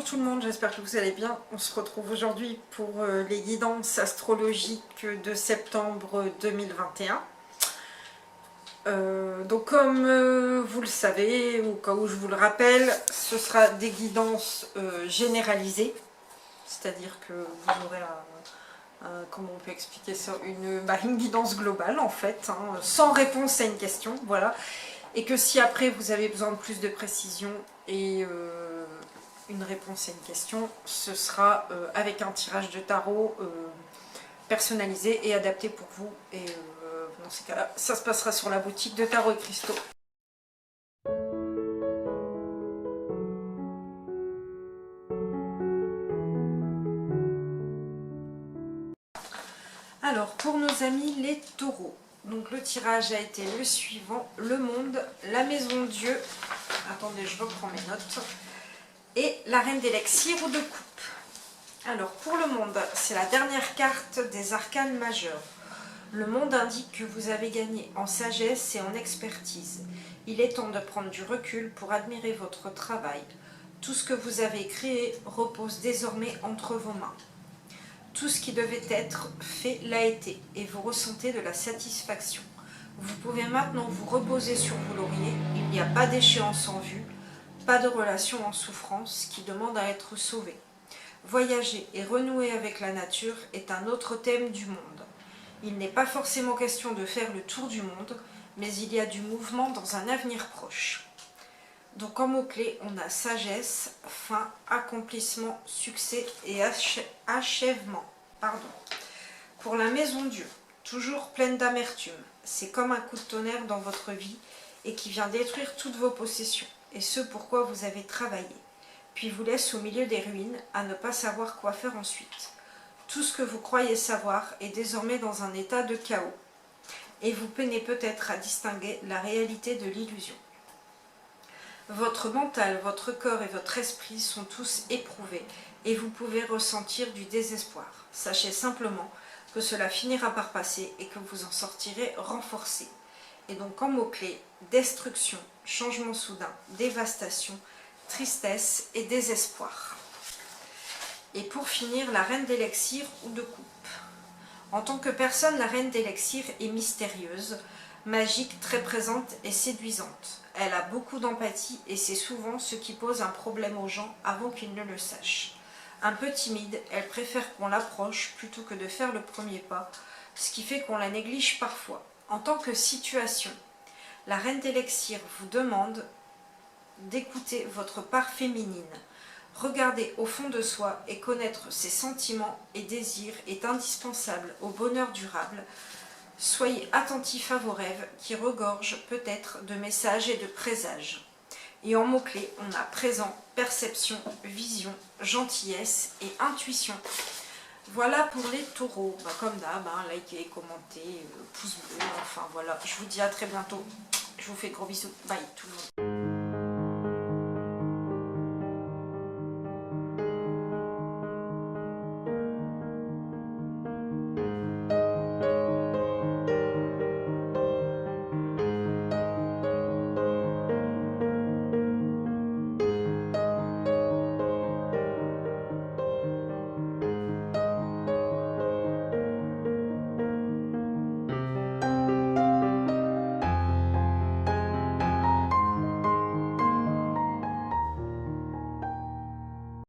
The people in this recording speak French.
tout le monde, j'espère que vous allez bien. On se retrouve aujourd'hui pour les guidances astrologiques de septembre 2021. Donc comme vous le savez, au cas où je vous le rappelle, ce sera des guidances généralisées. C'est-à-dire que vous aurez comment on peut expliquer ça, une guidance globale en fait, hein, sans réponse à une question, voilà. Et que si après vous avez besoin de plus de précision et une réponse à une question, ce sera avec un tirage de tarot personnalisé et adapté pour vous. Et dans ces cas-là, ça se passera sur la boutique de Tarot et Cristaux. Alors, pour nos amis les taureaux, donc le tirage a été le suivant: le monde, la maison Dieu, attendez, je reprends mes notes, et la reine d'élixir ou de coupe. Alors, pour le monde, c'est la dernière carte des arcanes majeurs. Le monde indique que vous avez gagné en sagesse et en expertise. Il est temps de prendre du recul pour admirer votre travail. Tout ce que vous avez créé repose désormais entre vos mains. Tout ce qui devait être fait l'a été et vous ressentez de la satisfaction. Vous pouvez maintenant vous reposer sur vos lauriers. Il n'y a pas d'échéance en vue, pas de relation en souffrance qui demande à être sauvée. Voyager et renouer avec la nature est un autre thème du monde. Il n'est pas forcément question de faire le tour du monde, mais il y a du mouvement dans un avenir proche. Donc en mots-clés, on a sagesse, fin, accomplissement, succès et achèvement. Pour la maison Dieu, toujours pleine d'amertume, c'est comme un coup de tonnerre dans votre vie et qui vient détruire toutes vos possessions et ce pourquoi vous avez travaillé, puis vous laisse au milieu des ruines à ne pas savoir quoi faire ensuite. Tout ce que vous croyez savoir est désormais dans un état de chaos et vous peinez peut-être à distinguer la réalité de l'illusion. Votre mental, votre corps et votre esprit sont tous éprouvés et vous pouvez ressentir du désespoir. Sachez simplement que cela finira par passer et que vous en sortirez renforcé. Et donc en mots-clés, destruction, changement soudain, dévastation, tristesse et désespoir. Et pour finir, la reine d'élixir ou de coupe. En tant que personne, la reine d'élixir est mystérieuse, magique, très présente et séduisante. Elle a beaucoup d'empathie et c'est souvent ce qui pose un problème aux gens avant qu'ils ne le sachent. Un peu timide, elle préfère qu'on l'approche plutôt que de faire le premier pas, ce qui fait qu'on la néglige parfois. En tant que situation, la reine d'élixir vous demande d'écouter votre part féminine. Regarder au fond de soi et connaître ses sentiments et désirs est indispensable au bonheur durable. Soyez attentif à vos rêves qui regorgent peut-être de messages et de présages. Et en mots-clés, on a présent, perception, vision, gentillesse et intuition. Voilà pour les taureaux. Comme d'hab, likez, commentez, pouce bleu, enfin voilà. Je vous dis à très bientôt. Je vous fais de gros bisous. Bye tout le monde.